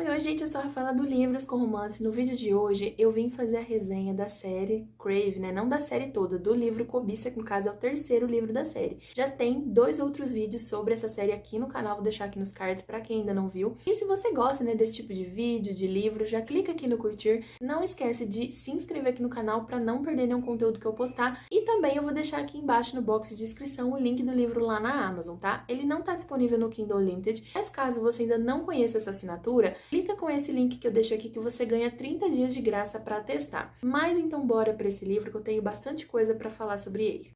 Oi, gente, eu sou a Rafaela do Livros com Romance. No vídeo de hoje eu vim fazer a resenha da série Crave, né? Não da série toda, do livro Cobiça, que no caso é o terceiro livro da série. Já tem 2 outros vídeos sobre essa série aqui no canal, vou deixar aqui nos cards pra quem ainda não viu. E se você gosta, né, desse tipo de vídeo, de livro, já clica aqui no curtir. Não esquece de se inscrever aqui no canal pra não perder nenhum conteúdo que eu postar. E também eu vou deixar aqui embaixo no box de descrição o link do livro lá na Amazon, tá? Ele não tá disponível no Kindle Unlimited, mas caso você ainda não conheça essa assinatura, clica com esse link que eu deixo aqui que você ganha 30 dias de graça para testar. Mas então bora para esse livro que eu tenho bastante coisa para falar sobre ele.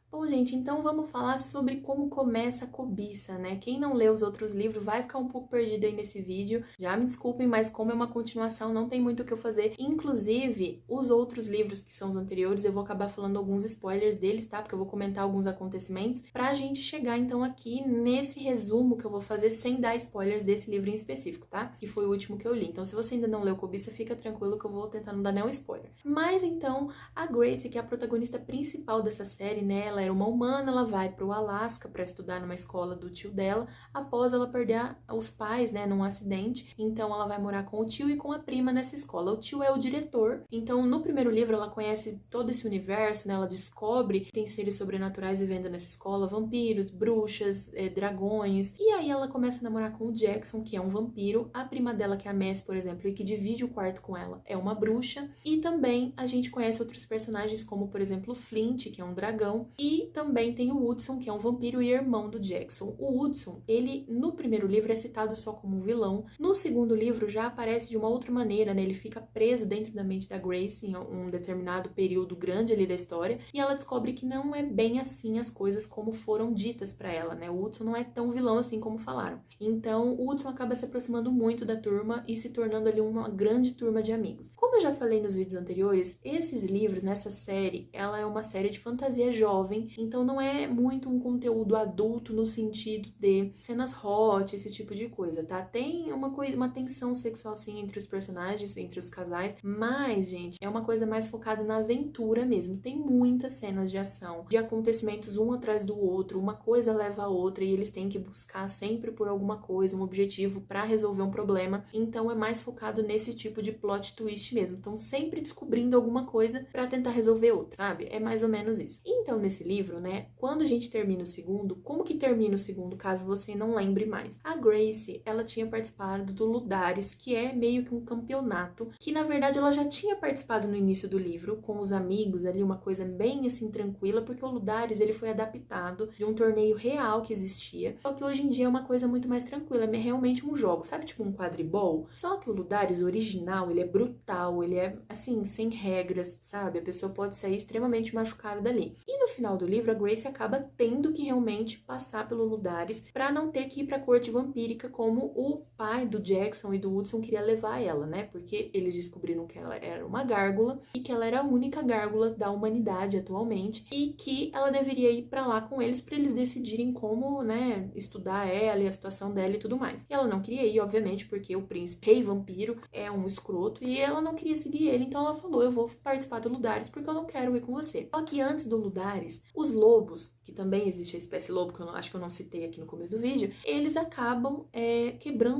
Bom, gente, então vamos falar sobre como começa a Cobiça, né? Quem não leu os outros livros vai ficar um pouco perdido aí nesse vídeo. Já me desculpem, mas como é uma continuação, não tem muito o que eu fazer. Inclusive, os outros livros que são os anteriores, eu vou acabar falando alguns spoilers deles, tá? Porque eu vou comentar alguns acontecimentos pra gente chegar, então, aqui nesse resumo que eu vou fazer sem dar spoilers desse livro em específico, tá? Que foi o último que eu li. Então, se você ainda não leu Cobiça, fica tranquilo que eu vou tentar não dar nenhum spoiler. Mas, então, a Grace, que é a protagonista principal dessa série, né? Ela era uma humana, ela vai para o Alasca para estudar numa escola do tio dela, após ela perder os pais, né, num acidente. Então ela vai morar com o tio e com a prima nessa escola. O tio é o diretor. Então no primeiro livro ela conhece todo esse universo, né? Ela descobre que tem seres sobrenaturais vivendo nessa escola, vampiros, bruxas, dragões. E aí ela começa a namorar com o Jackson, que é um vampiro. A prima dela, que é a Mass, por exemplo, e que divide o quarto com ela, é uma bruxa. E também a gente conhece outros personagens como, por exemplo, Flint, que é um dragão, e também tem o Woodson, que é um vampiro e irmão do Jackson. O Woodson, ele no primeiro livro é citado só como um vilão. No segundo livro já aparece de uma outra maneira, né? Ele fica preso dentro da mente da Grace em um determinado período grande ali da história, e ela descobre que não é bem assim as coisas como foram ditas pra ela, né? O Woodson não é tão vilão assim como falaram. Então, o Woodson acaba se aproximando muito da turma e se tornando ali uma grande turma de amigos. Como eu já falei nos vídeos anteriores, esses livros, nessa série, ela é uma série de fantasia jovem, então não é muito um conteúdo adulto no sentido de cenas hot, esse tipo de coisa, tá? Tem uma tensão sexual sim entre os personagens, entre os casais, mas, gente, é uma coisa mais focada na aventura mesmo. Tem muitas cenas de ação, de acontecimentos um atrás do outro, uma coisa leva a outra e eles têm que buscar sempre por alguma coisa, um objetivo para resolver um problema. Então é mais focado nesse tipo de plot twist mesmo. Então sempre descobrindo alguma coisa para tentar resolver outra, sabe? É mais ou menos isso. Então nesse livro, né, quando a gente termina o segundo, como que termina o segundo, caso você não lembre mais? A Grace, ela tinha participado do Ludares, que é meio que um campeonato, que na verdade ela já tinha participado no início do livro, com os amigos ali, uma coisa bem assim tranquila, porque o Ludares, ele foi adaptado de um torneio real que existia, só que hoje em dia é uma coisa muito mais tranquila, é realmente um jogo, sabe, tipo um quadribol? Só que o Ludares original, ele é brutal, ele é assim, sem regras, sabe? A pessoa pode sair extremamente machucada dali. E no final do livro, a Grace acaba tendo que realmente passar pelo Ludares para não ter que ir para a corte vampírica como o pai do Jackson e do Woodson queria levar ela, né? Porque eles descobriram que ela era uma gárgula e que ela era a única gárgula da humanidade atualmente e que ela deveria ir para lá com eles para eles decidirem como, né, estudar ela e a situação dela e tudo mais. E ela não queria ir, obviamente, porque o príncipe rei vampiro é um escroto e ela não queria seguir ele, então ela falou: eu vou participar do Ludares porque eu não quero ir com você. Só que antes do Ludares, os lobos, que também existe a espécie lobo, que eu acho que eu não citei aqui no começo do vídeo, eles acabam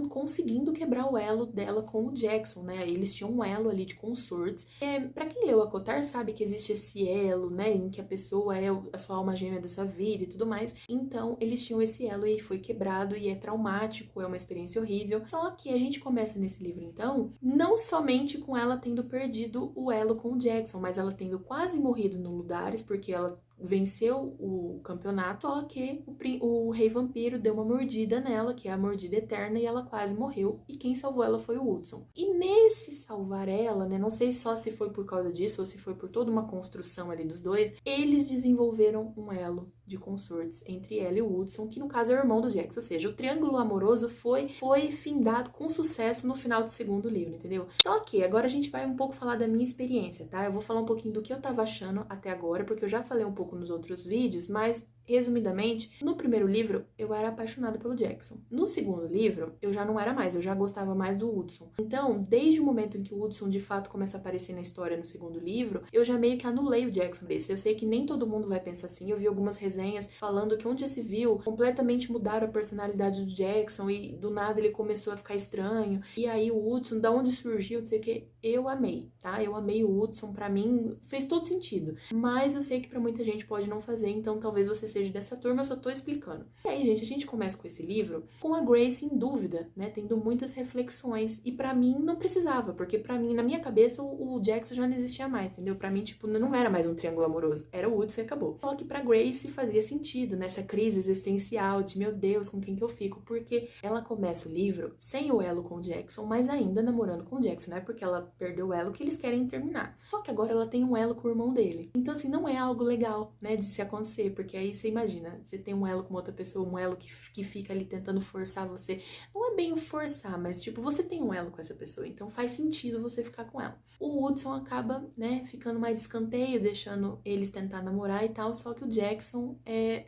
conseguindo quebrar o elo dela com o Jackson, né? Eles tinham um elo ali de consortes. Pra quem leu a Cotar sabe que existe esse elo, né, em que a pessoa é a sua alma gêmea da sua vida e tudo mais. Então, eles tinham esse elo e foi quebrado e é traumático, é uma experiência horrível. Só que a gente começa nesse livro, então, não somente com ela tendo perdido o elo com o Jackson, mas ela tendo quase morrido no Ludares, porque ela venceu o campeonato, só que o rei vampiro deu uma mordida nela, que é a mordida eterna, e ela quase morreu, e quem salvou ela foi o Woodson. E nesse salvar ela, né, não sei só se foi por causa disso ou se foi por toda uma construção ali dos dois, eles desenvolveram um elo de consortes entre ela e o Woodson, que no caso é o irmão do Jackson, ou seja, o triângulo amoroso foi findado com sucesso no final do segundo livro, entendeu? Só que agora a gente vai um pouco falar da minha experiência, tá? Eu vou falar um pouquinho do que eu tava achando até agora, porque eu já falei um pouco nos outros vídeos, mas resumidamente, no primeiro livro, eu era apaixonada pelo Jackson. No segundo livro, eu já não era mais, eu já gostava mais do Hudson. Então, desde o momento em que o Hudson de fato começa a aparecer na história no segundo livro, eu já meio que anulei o Jackson desse. Eu sei que nem todo mundo vai pensar assim, eu vi algumas resenhas falando que onde já se viu, completamente mudaram a personalidade do Jackson e do nada ele começou a ficar estranho. E aí o Hudson, da onde surgiu, não sei o que, eu amei, tá? Eu amei o Hudson, pra mim fez todo sentido. Mas eu sei que pra muita gente pode não fazer, então talvez você seja dessa turma, eu só tô explicando. E aí, gente, a gente começa com esse livro com a Grace em dúvida, né? Tendo muitas reflexões. E pra mim não precisava, porque pra mim, na minha cabeça, o Jackson já não existia mais, entendeu? Pra mim, tipo, não era mais um triângulo amoroso. Era o Hudson e acabou. Só que pra Grace fazia sentido nessa crise existencial de, meu Deus, com quem que eu fico? Porque ela começa o livro sem o elo com o Jackson, mas ainda namorando com o Jackson, né? Porque ela perdeu o elo que eles querem terminar. Só que agora ela tem um elo com o irmão dele. Então, assim, não é algo legal, né, de se acontecer, porque aí você imagina, você tem um elo com outra pessoa, um elo que fica ali tentando forçar você. Não é bem o forçar, mas, tipo, você tem um elo com essa pessoa, então faz sentido você ficar com ela. O Hudson acaba, né, ficando mais de escanteio, deixando eles tentar namorar e tal, só que o Jackson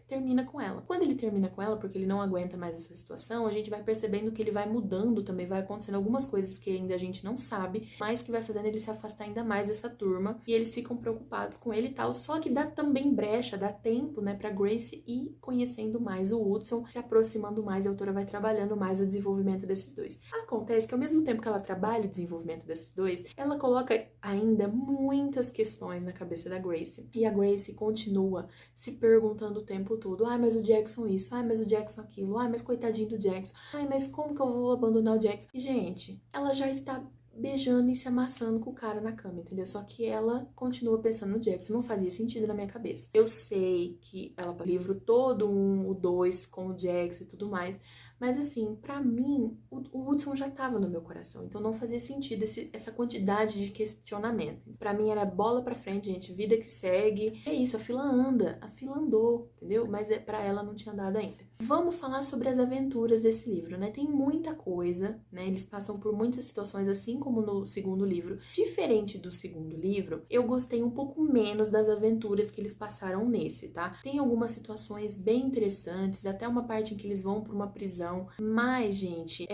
termina com ela. Quando ele termina com ela, porque ele não aguenta mais essa situação, a gente vai percebendo que ele vai mudando também, vai acontecendo algumas coisas que ainda a gente não sabe, mas que vai fazendo ele se afastar ainda mais dessa turma, e eles ficam preocupados com ele e tal, só que dá também brecha, dá tempo, né, pra Grace ir conhecendo mais o Hudson, se aproximando mais, a autora vai trabalhando mais o desenvolvimento desses dois. Acontece que ao mesmo tempo que ela trabalha o desenvolvimento desses dois, ela coloca ainda muitas questões na cabeça da Grace, e a Grace continua se perguntando o tempo todo, ai, mas o Jackson isso, ai, mas o Jackson aquilo, ai, mas coitadinho do Jackson, ai, mas como que eu vou abandonar o Jackson? E, gente, ela já está beijando e se amassando com o cara na cama, entendeu? Só que ela continua pensando no Jackson, não fazia sentido na minha cabeça. Eu sei que ela o livro todo, o 2 com o Jackson e tudo mais, mas assim, pra mim, o Hudson já tava no meu coração, então não fazia sentido essa quantidade de questionamento. Pra mim era bola pra frente, gente, vida que segue. É isso, a fila anda, a fila andou, entendeu? Mas pra ela não tinha andado ainda. Vamos falar sobre as aventuras desse livro, né? Tem muita coisa, né? Eles passam por muitas situações, assim como no segundo livro. Diferente do segundo livro, eu gostei um pouco menos das aventuras que eles passaram nesse, tá? Tem algumas situações bem interessantes, até uma parte em que eles vão pra uma prisão. Mas, gente,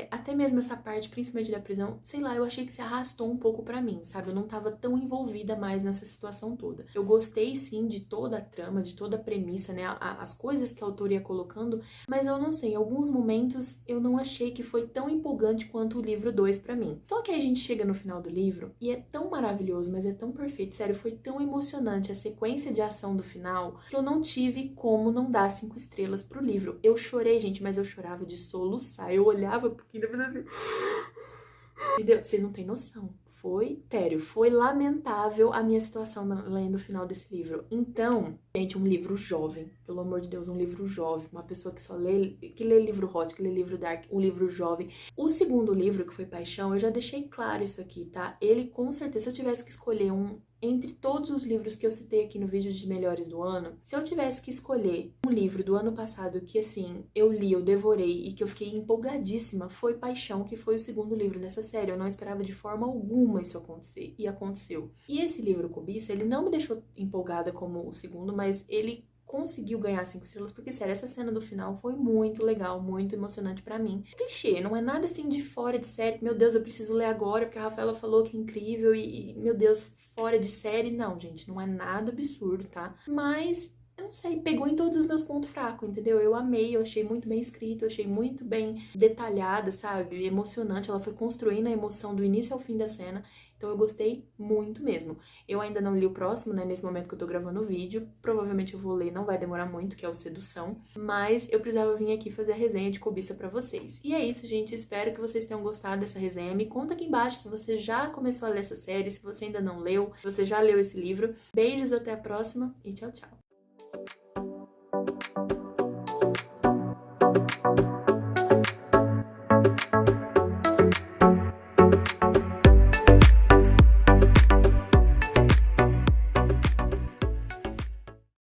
até mesmo essa parte, principalmente da prisão, sei lá, eu achei que se arrastou um pouco pra mim, sabe? Eu não tava tão envolvida mais nessa situação toda. Eu gostei, sim, de toda a trama, de toda a premissa, né? As coisas que a autora ia colocando, mas eu não sei, em alguns momentos eu não achei que foi tão empolgante quanto o livro 2 pra mim. Só que aí a gente chega no final do livro e é tão maravilhoso, mas é tão perfeito, sério, foi tão emocionante a sequência de ação do final que eu não tive como não dar 5 estrelas pro livro. Eu chorei, gente, mas eu chorava de soluçar, eu olhava porque ainda assim... Entendeu? Vocês não têm noção. Foi, sério, foi lamentável a minha situação lendo o final desse livro. Então, gente, um livro jovem, pelo amor de Deus, um livro jovem, uma pessoa que só lê, que lê livro hot, que lê livro dark, um livro jovem. O segundo livro, que foi Paixão, eu já deixei claro isso aqui, tá? Ele, com certeza, se eu tivesse que escolher entre todos os livros que eu citei aqui no vídeo de melhores do ano, se eu tivesse que escolher um livro do ano passado que, assim, eu li, eu devorei e que eu fiquei empolgadíssima, foi Paixão, que foi o segundo livro dessa série. Eu não esperava de forma alguma isso acontecer, e aconteceu. E esse livro, Cobiça, ele não me deixou empolgada como o segundo, mas ele conseguiu ganhar 5 estrelas, porque, sério, essa cena do final foi muito legal, muito emocionante pra mim. Clichê, não é nada assim de fora de série, meu Deus, eu preciso ler agora, porque a Rafaela falou que é incrível e meu Deus, fora de série. Não, gente, não é nada absurdo, tá? Mas, eu não sei, pegou em todos os meus pontos fracos, entendeu? Eu amei, eu achei muito bem escrito, eu achei muito bem detalhada, sabe? Emocionante, ela foi construindo a emoção do início ao fim da cena. Então eu gostei muito mesmo. Eu ainda não li o próximo, né, nesse momento que eu tô gravando o vídeo. Provavelmente eu vou ler, não vai demorar muito, que é o Sedução. Mas eu precisava vir aqui fazer a resenha de Cobiça pra vocês. E é isso, gente. Espero que vocês tenham gostado dessa resenha. Me conta aqui embaixo se você já começou a ler essa série, se você ainda não leu, se você já leu esse livro. Beijos, até a próxima e tchau, tchau.